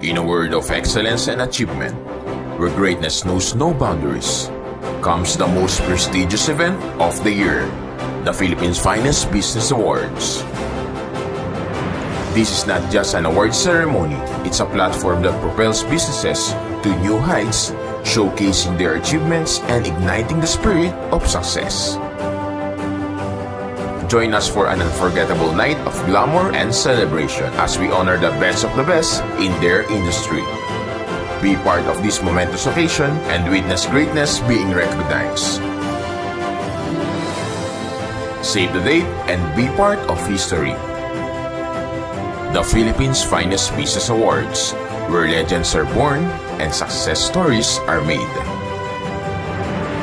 In a world of excellence and achievement, where greatness knows no boundaries, comes the most prestigious event of the year, the Philippines' Finest Business Awards. This is not just an award ceremony, it's a platform that propels businesses to new heights, showcasing their achievements and igniting the spirit of success. Join us for an unforgettable night of glamour and celebration as we honor the best of the best in their industry. Be part of this momentous occasion and witness greatness being recognized. Save the date and be part of history. The Philippines' Finest Business Awards, where legends are born and success stories are made.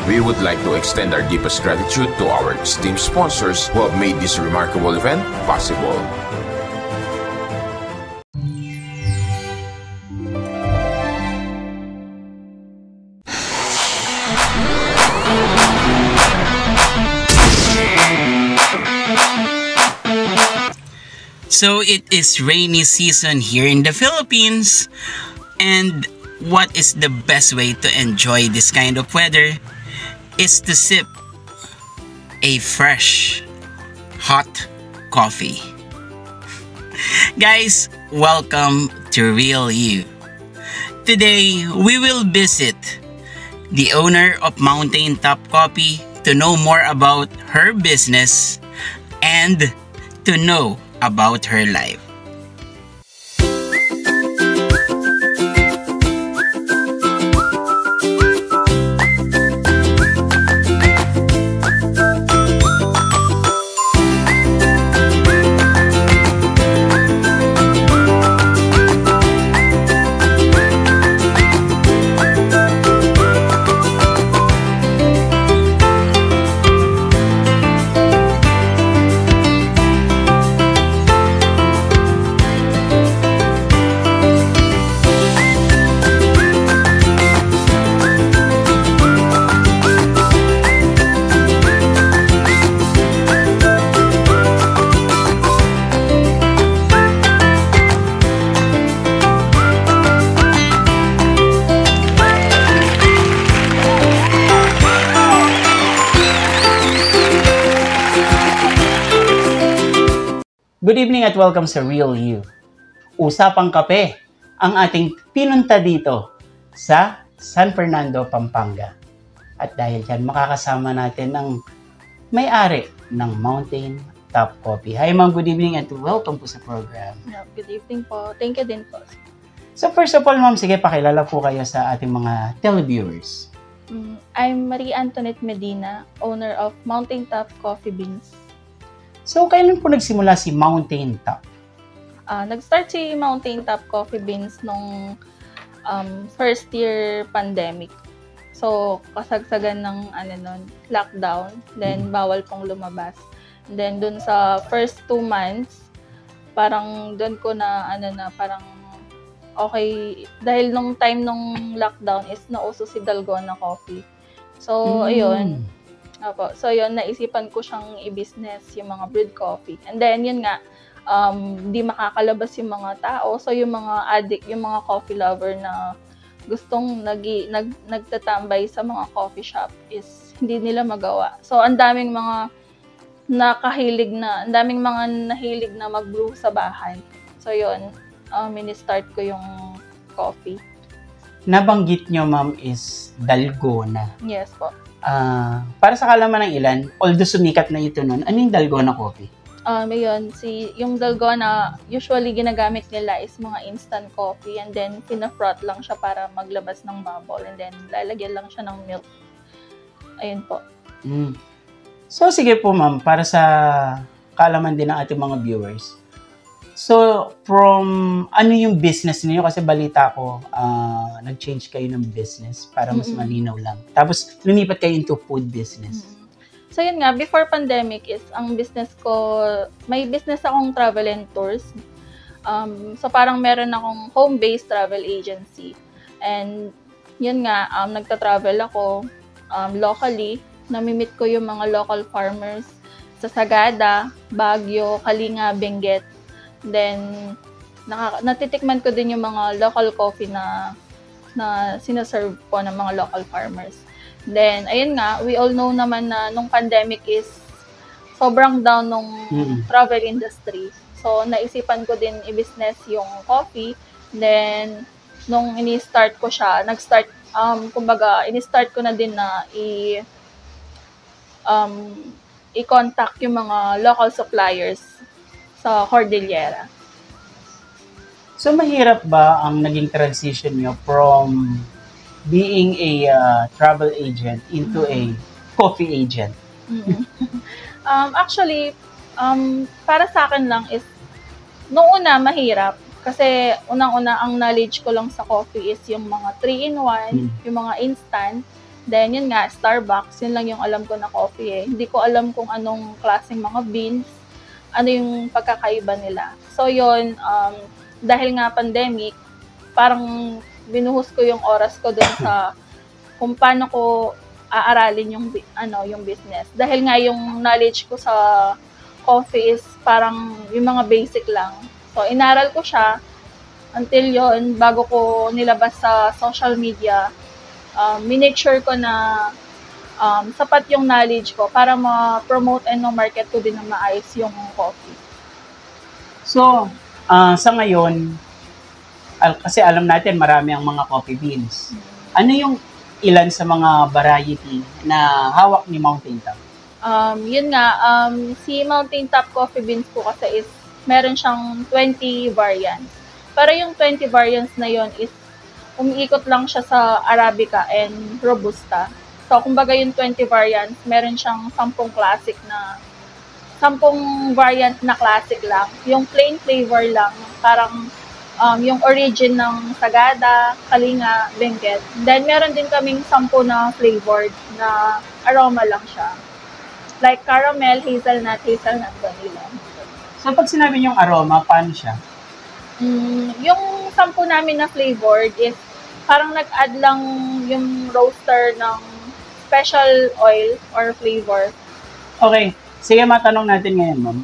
We would like to extend our deepest gratitude to our esteemed sponsors who have made this remarkable event possible. So it is rainy season here in the Philippines, and what is the best way to enjoy this kind of weather is to sip a fresh, hot coffee. Guys, welcome to Real You. Today, we will visit the owner of Mountain Top Coffee to know more about her business and to know about her life. Good evening at welcome sa Real You. Usapang kape ang ating pinunta dito sa San Fernando, Pampanga. At dahil dyan, makakasama natin ang may-ari ng Mountain Top Coffee. Hi ma'am, good evening at welcome po sa program. Good evening po. Thank you din po. So first of all ma'am, sige pakilala po kayo sa ating mga televiewers. I'm Marie Antoinette Medina, owner of Mountain Top Coffee Beans. So, kailan po nagsimula si Mountain Top? Nag-start si Mountain Top Coffee Beans nung first year pandemic. So, kasagsagan ng lockdown. Then, bawal pong lumabas. Then, dun sa first 2 months, parang dun ko na, parang okay. Dahil nung time nung lockdown is nauso si Dalgona Coffee. So, ayun. Opo. So, yun, naisipan ko siyang i-business yung mga brewed coffee. And then, yun nga, di makakalabas yung mga tao. So, yung mga addict, yung mga coffee lover na gustong nagtatambay sa mga coffee shop is hindi nila magawa. So, ang daming mga nahilig na mag-brew sa bahay. So, yun, mini-start ko yung coffee. Nabanggit nyo, ma'am, is Dalgona. Yes po. Para sa kalaman ng ilan, although sumikat na ito nun, ano yung Dalgona coffee? Yun, yung Dalgona, usually ginagamit nila is mga instant coffee and then pina-froth lang siya para maglabas ng bubble and then lalagyan lang siya ng milk. Ayun po. So, sige po ma'am, para sa kalaman din ng ating mga viewers. So, from ano yung business niyo? Kasi balita ko, nag-change kayo ng business para mas malinaw lang. Tapos, lumipat kayo into food business. So, yun nga, before pandemic is, ang business ko, may business akong travel and tours. So, parang meron akong home-based travel agency. And, yun nga, nagta-travel ako locally. Namimit ko yung mga local farmers sa Sagada, Baguio, Kalinga, Benguet. Then, natitikman ko din yung mga local coffee na sinaserve po ng mga local farmers. Then, ayun nga, we all know naman na nung pandemic is sobrang down nung travel industry. So, naisipan ko din i-business yung coffee. Then, nung ini-start ko siya, ini-start ko na din na i-contact yung mga local suppliers sa Cordillera. So, mahirap ba ang naging transition nyo from being a travel agent into a coffee agent? Actually, para sa akin lang is, noong una, mahirap. Kasi unang-una, ang knowledge ko lang sa coffee is yung mga 3-in-1, yung mga instant. Then, yun nga, Starbucks, yun lang yung alam ko na coffee eh. Hindi ko alam kung anong klaseng mga beans, ano yung pagkakaiba nila. So, yun, dahil nga pandemic, parang binuhos ko yung oras ko doon sa kung paano ko aaralin yung business. Dahil nga yung knowledge ko sa coffee is parang yung mga basic lang. So, inaral ko siya until yon bago ko nilabas sa social media. Minake sure ko na sapat yung knowledge ko para ma-promote and ma-market ko din na maayos yung coffee. So, sa ngayon, kasi alam natin marami ang mga coffee beans. Ano yung ilan sa mga variety na hawak ni Mountain Top? Yun nga, si Mountain Top Coffee Beans po kasi is meron siyang 20 variants. Pero yung 20 variants na yon is umiikot lang siya sa Arabica and Robusta. So, kumbaga yung 20 variants, meron siyang 10 variant na classic lang. Yung plain flavor lang, parang yung origin ng Sagada, Kalinga, Benguet. Then, meron din kaming 10 na flavored na aroma lang siya. Like caramel, hazelnut, vanilla. So, pag sinabi niyong aroma, paano siya? Yung 10 namin na flavored is parang nag-add lang yung roaster ng special oil or flavor. Okay. Sige, matanong natin ngayon, ma'am.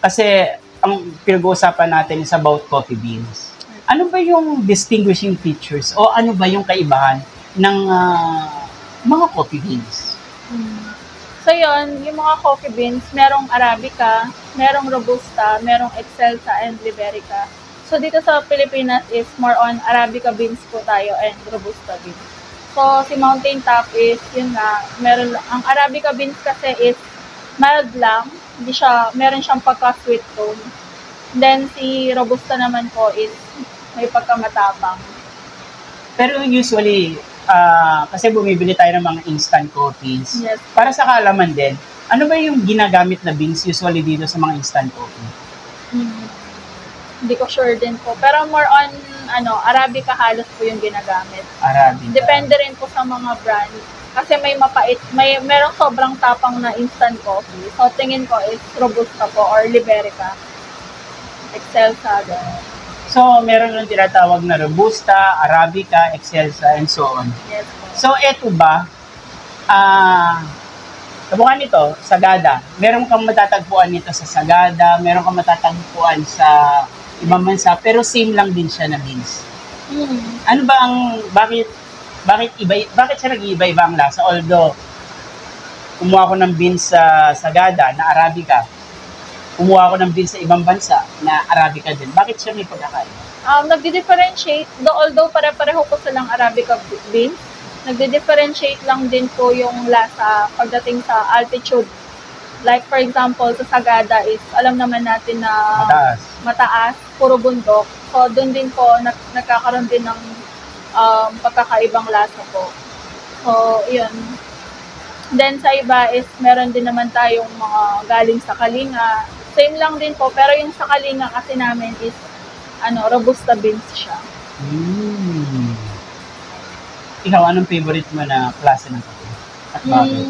Kasi ang pinag-uusapan natin is about coffee beans. Ano ba yung distinguishing features o ano ba yung kaibahan ng mga coffee beans? So yun, yung mga coffee beans, merong Arabica, merong Robusta, merong Excelsa, and Liberica. So dito sa Pilipinas is more on Arabica beans po tayo and Robusta beans. So si Mountain Top is, yun nga, ang Arabica beans kasi is mild lang, meron siyang pagka-sweet tone. Then si Robusta naman po is may pagkamatapang. Pero usually, kasi bumibili tayo ng mga instant coffees. Yes. Para sa kaalaman din, ano ba yung ginagamit na beans usually dito sa mga instant coffee? Hindi ko sure din po. Pero more on, Arabica halos po yung ginagamit. Arabica. Depende rin po sa mga brand. Kasi may mapait, merong sobrang tapang na instant coffee. So, tingin ko is Robusta po or Liberica. Excelsa. So, meron yung tinatawag na Robusta, Arabica, Excelsa, and so on. Yes. So, eto ba, kamukha nito, Sagada. Meron kang matatagpuan nito sa Sagada, meron kang matatagpuan sa ibang bansa, pero same lang din siya na beans. Ano ba bakit siya nag-iiba-iba ang lasa? Although, kumuha ko ng beans sa Sagada na Arabica, kumuha ko ng beans sa ibang bansa na Arabica din. Bakit siya may pagkakaiba? Nagdi-differentiate, although pare-pareho po silang Arabica beans, nagdi-differentiate lang din po yung lasa pagdating sa altitude. Like for example, sa Sagada is, alam naman natin na mataas, puro bundok. So, doon din po nagkakaroon din ng pagkakaibang lasa po. So, yun. Then sa iba is, meron din naman tayong mga galing sa Kalinga. Same lang din po, pero yung sa Kalinga kasi namin is, Robusta beans siya. Ikaw, anong favorite mo na klase ng kape? At bakit?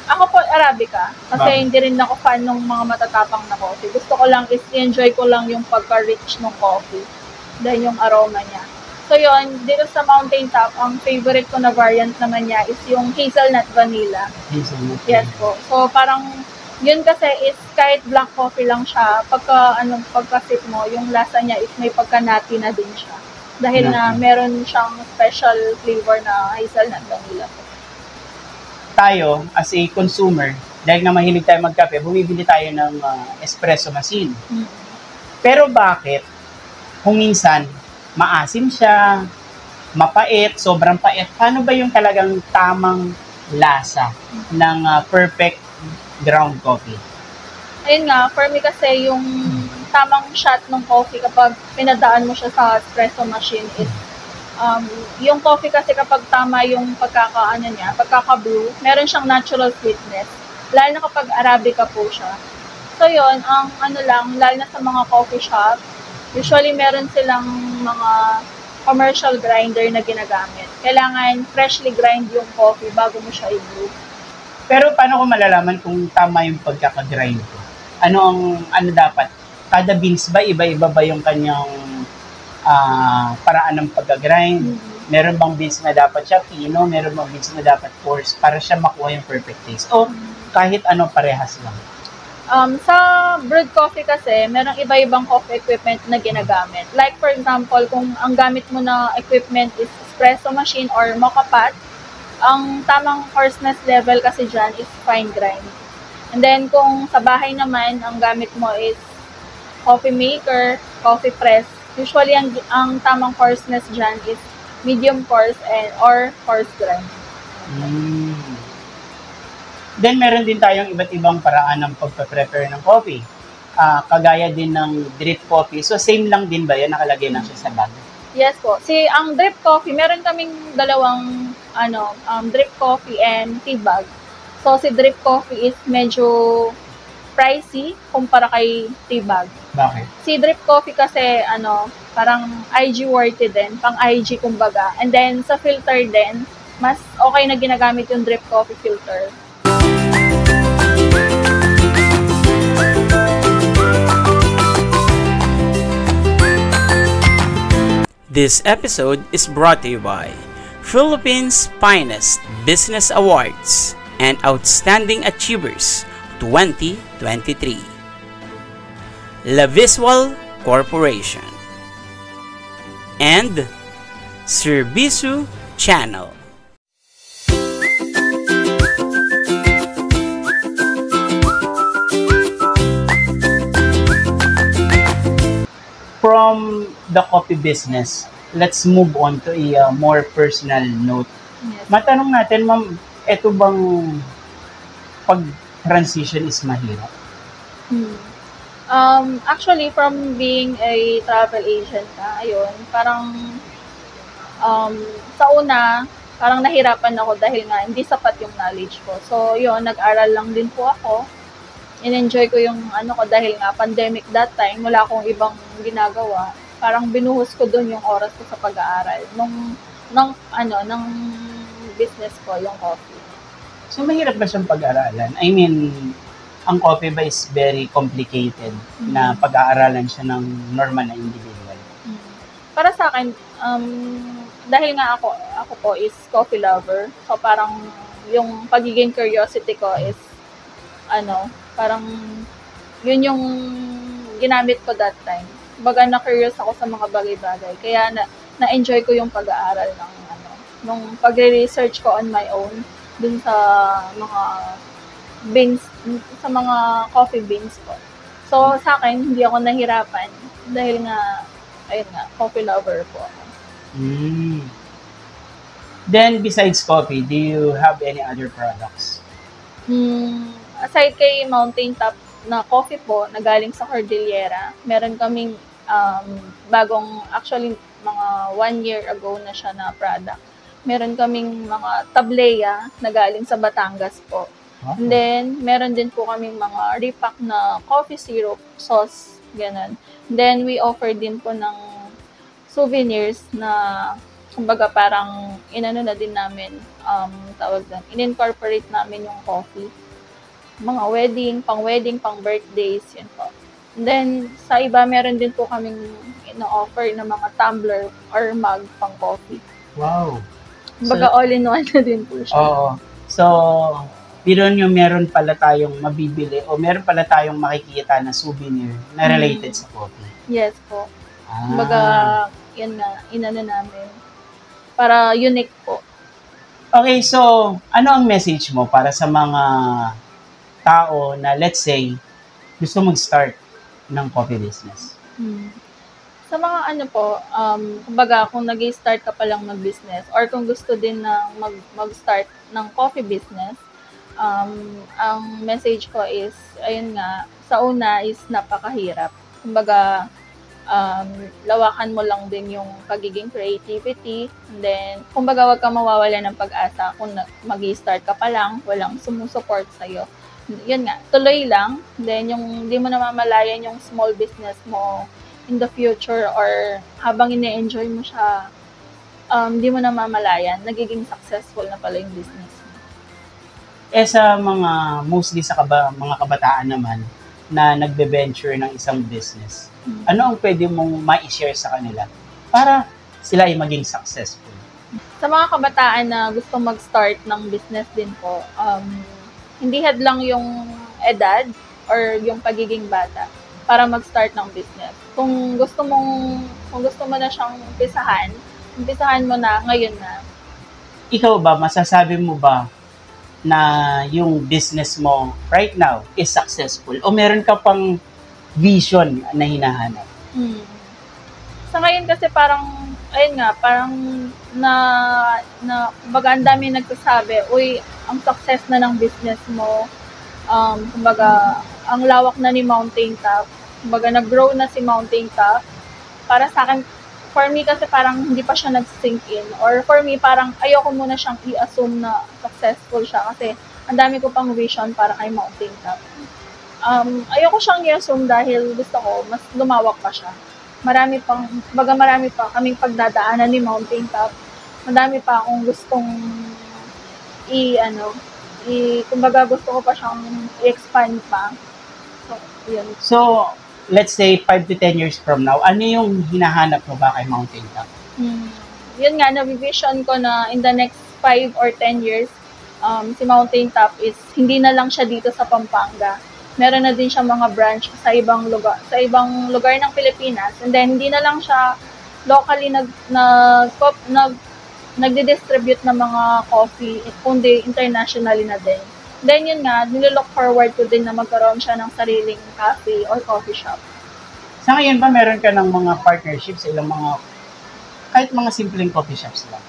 Ako po, Arabica. Kasi Bakit? hindi rin ako fan ng mga matatapang na coffee. Gusto ko lang is, enjoy ko lang yung pagka-rich ng coffee. Dahil yung aroma niya. So yun, dito sa Mountain Top, ang favorite ko na variant naman niya is yung hazelnut vanilla. Hazelnut. Yes po. So parang Yun kasi is kahit black coffee lang siya, pagka-sip mo, yung lasa niya is may pagka-nutty na din siya. Dahil na meron siyang special flavor na hazelnut vanilla. Tayo, as a consumer, dahil na mahilig tayo magkape, bumibili tayo ng espresso machine. Pero bakit, kung minsan, maasim siya, mapait, sobrang pait, paano ba yung talagang tamang lasa ng perfect ground coffee? Ayun nga, for me kasi yung tamang shot ng coffee kapag pinadaan mo siya sa espresso machine is yung coffee kasi kapag tama yung pagkaka-brew, meron siyang natural sweetness. Lalo na kapag Arabica po siya. So yun, lalo na sa mga coffee shop, usually meron silang mga commercial grinder na ginagamit. Kailangan freshly grind yung coffee bago mo siya i-brew. Pero paano ko malalaman kung tama yung pagkaka-grind ko? Ano dapat? Kada beans ba, iba-iba ba yung kanyang paraan ng pagka-grind? Meron bang beans na dapat siya pino? Meron bang beans na dapat coarse para siya makuha yung perfect taste? O kahit ano, parehas lang? Sa brewed coffee kasi, merong iba-ibang coffee equipment na ginagamit. Like for example, kung ang gamit mo na equipment is espresso machine or mocha pot, ang tamang coarseness level kasi dyan is fine grind. And then kung sa bahay naman, ang gamit mo is coffee maker, coffee press, usually ang tamang coarseness dyan is medium coarse or coarse grind. Then meron din tayong iba't ibang paraan ng pagpe-prepare ng coffee. Kagaya din ng drip coffee. So same lang din ba yan? Nakalagay lang siya sa bag? Yes po. Ang drip coffee, meron kaming dalawang drip coffee and tea bag. So si drip coffee is medyo pricey kumpara kay tea bag. Bakit? Si drip coffee kasi parang IG worthy din, pang IG kumbaga. And then sa filter din, mas okay na ginagamit yung drip coffee filter. This episode is brought to you by Philippines Finest Business Awards and Outstanding Achievers 2023. La Visual Corporation and Servisu Channel. From the coffee business, let's move on to a more personal note. Yes. Matanong natin, ma'am, eto bang pag-transition is mahirap? Actually, from being a travel agent parang sa una, parang nahirapan ako dahil nga hindi sapat yung knowledge ko. So, yun, nag-aral lang din po ako. In-enjoy ko yung dahil nga pandemic that time, wala akong ibang ginagawa. Parang binuhos ko doon yung oras ko sa pag-aaral ng business ko, yung coffee. So, mahirap ba siyang pag-aralan? I mean, ang coffee ba is very complicated na pag-aaralan siya ng normal na individual? Para sa akin, dahil nga ako po is coffee lover, so parang yung pagiging curiosity ko is parang yun yung ginamit ko that time. Baga na-curious ako sa mga bagay-bagay. Kaya na-enjoy ko yung pag-aaral ng nung pagre-research ko on my own dun sa mga beans, sa mga coffee beans ko. So, sa akin, hindi ako nahirapan dahil nga, coffee lover po ako. Then, besides coffee, do you have any other products? Aside kay Mountain Top na coffee po, na galing sa Cordillera, meron kaming actually, mga 1 year ago na siya na product. Meron kaming mga tableya na galing sa Batangas po. And then, meron din po kaming mga repack na coffee syrup, sauce, ganun. Then, we offer din po ng souvenirs na, kumbaga parang, na din namin, in-incorporate namin yung coffee. Mga wedding, pang birthdays, yun po. And then, sa iba, meron din po kaming ino-offer na mga tumbler or mug pang coffee. Wow! Kumbaga all-in-one na din po siya. Oo. So, biro nyo meron pala tayong mabibili o meron pala tayong makikita na souvenir na related sa coffee. Yes po. Ah. Kumbaga, yan nga, inano namin. Para unique po. Okay, so ano ang message mo para sa mga tao na let's say gusto mag-start ng coffee business? Sa mga ano po, kumbaga kung nag-start ka pa lang mag-business or kung gusto din na mag-start ng coffee business, ang message ko is, ayun nga, sa una is napakahirap. Kumbaga, lawakan mo lang din yung pagiging creativity. And then, kumbaga, wag ka mawawala ng pag-asa kung mag-start ka pa lang, walang sumusuport sa'yo. Yun nga, tuloy lang. Then, yung di mo namamalayan yung small business mo in the future or habang ine-enjoy mo siya, di mo namamalayan, nagiging successful na pala yung business mo. Sa mga, mostly sa mga kabataan naman, na nagbe-venture ng isang business, ano ang pwede mong ma-share sa kanila para sila ay maging successful? Sa mga kabataan na gusto mag-start ng business din po, hindi hadlang yung edad or yung pagiging bata para mag-start ng business. Kung gusto mo na siyang umpisahan mo na ngayon na. Ikaw ba, masasabi mo ba na yung business mo right now is successful o meron ka pang vision na hinahanap? Sa ngayon kasi parang, ayun nga, parang kumbaga ang dami nagsasabi, uy, ang success na ng business mo, kumbaga, ang lawak na ni Mountain Top, kumbaga nag-grow na si Mountain Top. Para sa akin, for me kasi parang hindi pa siya nag-sink in. Or for me, parang ayoko muna siyang i-assume na successful siya kasi ang dami ko pang vision para kay Mountain Top. Ayoko siyang i-assume dahil gusto ko, mas lumawak pa siya. Marami pa kaming pagdadaanan ni Mountain Top. Madami pa akong gustong kumbaga gusto ko pa siyang i-expand pa. So, yun. So, let's say 5 to 10 years from now, ano yung hinahanap mo ba kay Mountain Top? Yun nga, na-vision ko na in the next 5 or 10 years, si Mountain Top is hindi na lang siya dito sa Pampanga. Meron na din siya mga branch sa ibang lugar ng Pilipinas. And then, hindi na lang siya locally nagdi-distribute ng mga coffee, kundi internationally na din. Then yun nga, nililook forward ko din na magkaroon siya ng sariling cafe or coffee shop. Sa ngayon ba, meron ka ng mga partnerships sa ilang kahit mga simpleng coffee shops lang?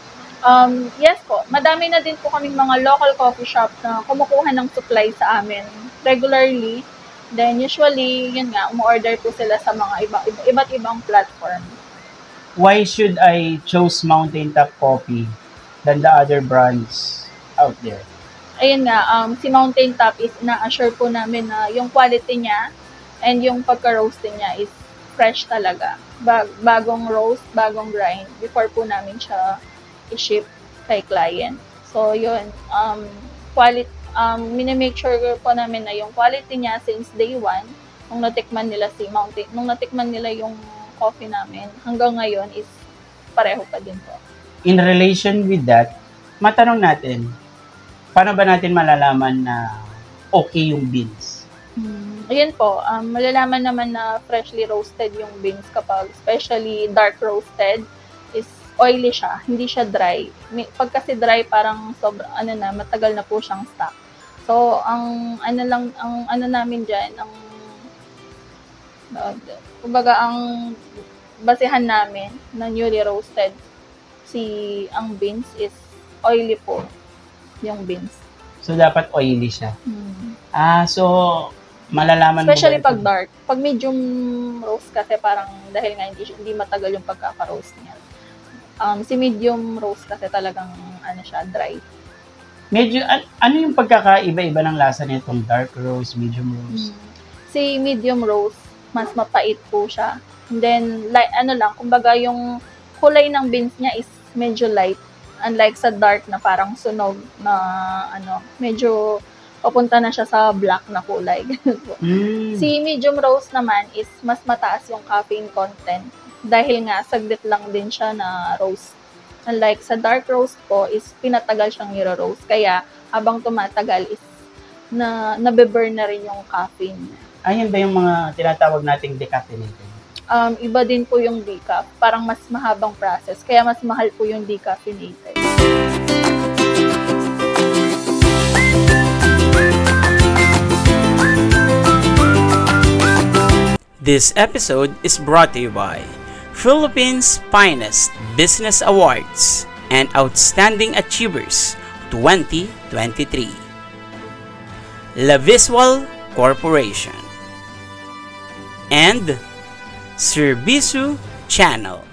Yes po. Madami na din po kaming mga local coffee shop na kumukuha ng supply sa amin regularly. Then usually, yun nga, umu-order po sila sa mga iba't ibang platform. Why should I choose Mountain Top Coffee than the other brands out there? Ayun nga, si Mountain Top is na-assure po namin na yung quality niya and yung pagka-roasting niya is fresh talaga. Bagong roast, bagong grind before po namin siya i-ship kay client. So yun, minimake sure po namin na yung quality niya since day one, nung natikman nila yung coffee namin, hanggang ngayon is pareho pa din po. In relation with that, matanong natin, paano ba natin malalaman na okay yung beans? Ayun po, malalaman naman na freshly roasted yung beans kapag especially dark roasted is oily siya, hindi siya dry. Pag kasi dry, parang matagal na po siyang stock. So, ang namin dyan, kumbaga ang basehan namin na newly roasted ang beans is oily po yung beans. So, dapat oily siya. So, malalaman especially mo pag dark. Pag medium roast kasi parang dahil nga hindi matagal yung pagkaka-roast niya. Si medium roast kasi talagang siya, dry. Medyo, ano yung pagkakaiba-iba ng lasa nitong dark roast, medium roast? Si medium roast, mas mapait po siya. And then, kumbaga yung kulay ng beans niya is medyo light. Unlike sa dark na parang sunog na medyo papunta na siya sa black na kulay. Si medium roast naman is mas mataas yung caffeine content dahil nga saglit lang din siya na roast. Unlike sa dark roast po is pinatagal siyang niro-roast. Kaya habang tumatagal is nabe-burn na rin yung caffeine. Ayun ba yung mga tinatawag nating decaffeinated? Iba din po yung decaf. Parang mas mahabang process. Kaya mas mahal po yung decaffeinated. This episode is brought to you by Philippines Finest Business Awards and Outstanding Achievers 2023. La Visual Corporation and Servisu Channel.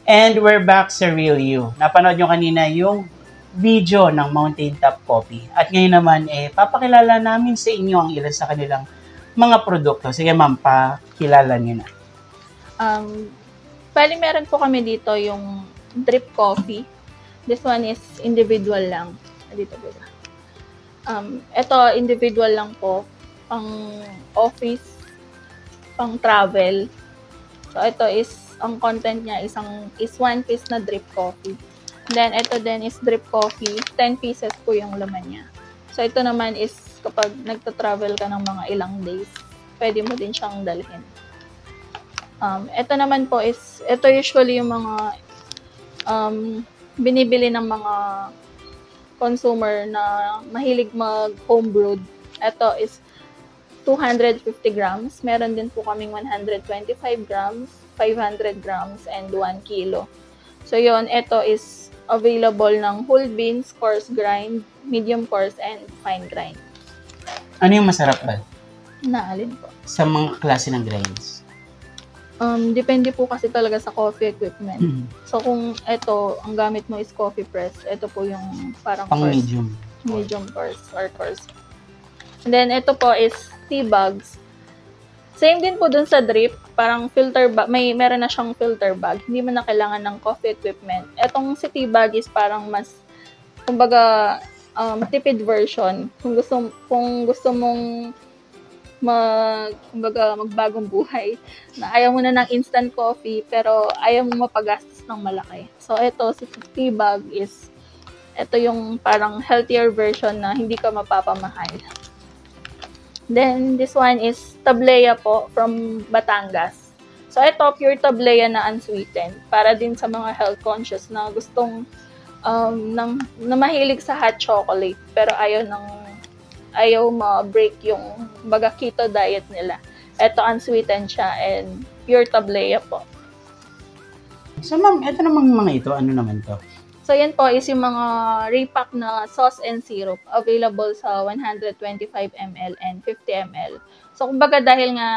And we're back sa Real You. Napanood nyo kanina yung video ng Mountain Top Coffee. At ngayon naman, papakilala namin sa inyo ang ilan sa kanilang mga produkto. Sige ma'am, pakilala nyo na. Bali, meron po kami dito yung drip coffee. This one is individual lang. Dito ba? Ito, individual lang po. Pang office, pang travel. So, ito is ang content niya is 1 piece na drip coffee. Then, ito din is drip coffee. 10 pieces po yung laman niya. So, ito naman is kapag nagta-travel ka ng mga ilang days, pwede mo din siyang dalhin. Ito naman po is, ito usually yung mga binibili ng mga consumer na mahilig mag-homebrewed. Ito is 250 grams. Meron din po kaming 125 grams, 500 grams, and 1 kilo. So, yun, ito is available ng whole beans, coarse grind, medium coarse, and fine grind. Ano yung masarap ba? Naalin po. Sa mga klase ng grinds? Depende po kasi talaga sa coffee equipment. So, kung ito, ang gamit mo is coffee press, ito po yung parang Pang coarse. medium. Coarse or coarse. And then, ito po is tea bags. Same din po dun sa drip, parang filter bag, meron na siyang filter bag. Hindi mo na kailangan ng coffee equipment. Etong si tea bag is parang mas, kumbaga, tipid version. Kung gusto mong magbagong buhay, na ayaw mo na ng instant coffee, pero ayaw mo mapagastos ng malaki. So, ito, si tea bag is, ito yung parang healthier version na hindi ka mapapamahal. Then, this one is Tablea po from Batangas. So, ito, pure Tablea na unsweetened. Para din sa mga health conscious na gustong na mahilig sa hot chocolate. Pero ayaw ma-break yung baga keto diet nila. Ito, unsweetened siya and pure Tablea po. So, ma'am, ito namang mga ito, ano naman to? So, yan po is yung mga repack na sauce and syrup available sa 125 ml and 50 ml. So, kumbaga dahil nga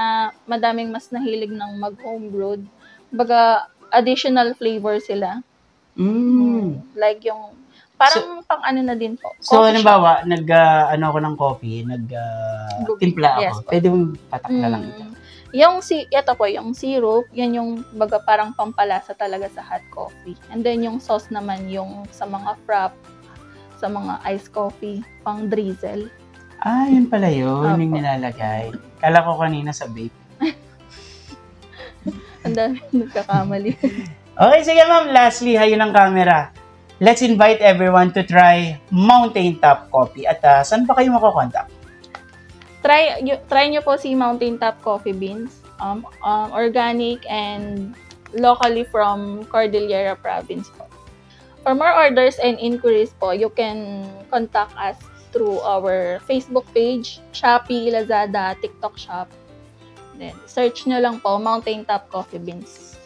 madaming mas nahilig ng mag-homebrewed, kumbaga additional flavor sila. Like yung, parang pang ano na din po. So, halimbawa, ako ng coffee, timpla ako. Yes, pwede mong patak na lang ito. Ito po, yung syrup, yan yung baga parang pampalasa talaga sa hot coffee. And then yung sauce naman yung sa mga frap, sa mga iced coffee, pang drizzle. Ah, yun pala yun, yung nilalagay. Kala ko kanina sa vape. Ang dami nagkakamali. Okay, sige ma'am, lastly, hayun ang camera. Let's invite everyone to try Mountain Top Coffee. At saan pa kayo makakontakt? Try nyo po si Mountain Top Coffee Beans. Organic and locally from Cordillera Province po. For more orders and inquiries po, you can contact us through our Facebook page, Shopee, Lazada, TikTok Shop. Then, search nyo lang po, Mountain Top Coffee Beans.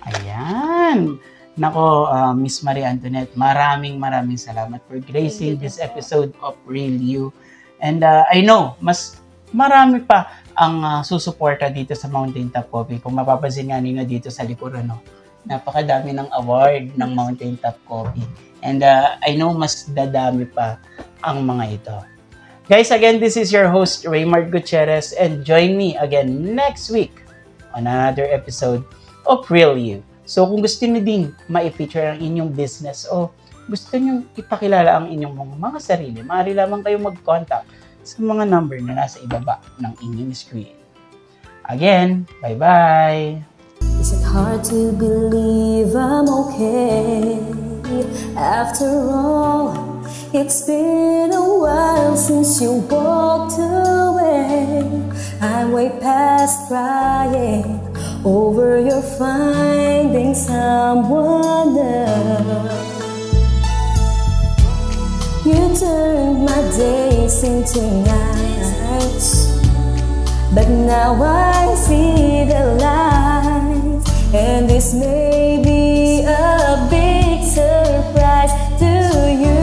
Ayan! Nako, Miss Marie Antoinette, maraming salamat for gracing this episode of Real You. And I know, mas marami pa ang susuporta dito sa Mountain Top Coffee. Kung mapapansin nga ninyo dito sa likuran, no? Napakadami ng award ng Mountain Top Coffee. And I know mas dadami pa ang mga ito. Guys, again, this is your host, Raymart Gutierrez, and join me again next week on another episode of Real You. So, kung gusto niyo din ma-feature ang inyong business o gusto niyo ipakilala ang inyong mga sarili, maaari lamang kayo mag-contact sa mga number na nasa ibaba ng inyong screen. Again, bye-bye! Is it hard to believe I'm okay? After all, it's been a while since you walked away. I'm way past crying over your finding someone else. You turned my days into nights, but now I see the light, and this may be a big surprise to you.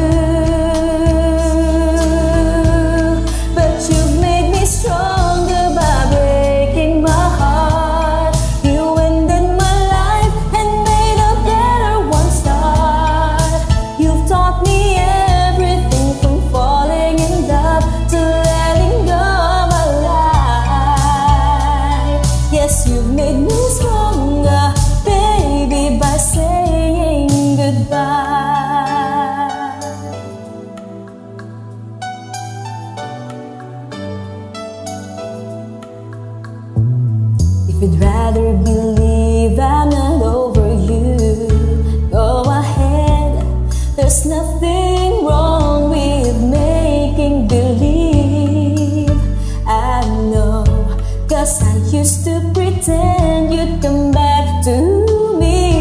But you've made me stronger by breaking my heart. You ended my life and made a better one start. You've taught me everything from falling in love to letting go of a lie. Yes, you've made me stronger, baby, by saying goodbye. If you'd rather believe I'm not over you, go ahead. There's nothing wrong with making believe. I know, 'cause I used to pretend you'd come back to me.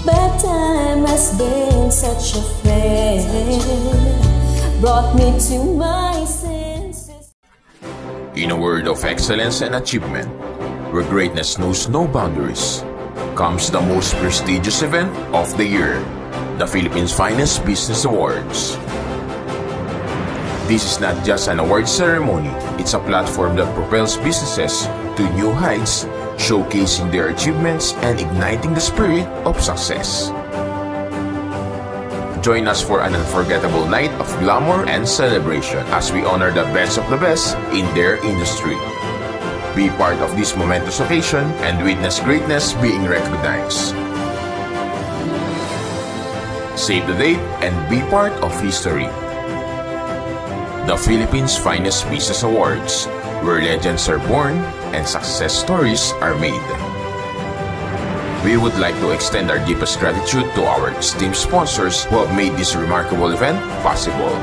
But time has been such a friend, brought me to my senses. In a world of excellence and achievement, where greatness knows no boundaries, comes the most prestigious event of the year, the Philippines' Finest Business Awards. This is not just an award ceremony, it's a platform that propels businesses to new heights, showcasing their achievements and igniting the spirit of success. Join us for an unforgettable night of glamour and celebration as we honor the best of the best in their industry. Be part of this momentous occasion and witness greatness being recognized. Save the date and be part of history. The Philippines' Finest Business Awards, where legends are born and success stories are made. We would like to extend our deepest gratitude to our esteemed sponsors who have made this remarkable event possible.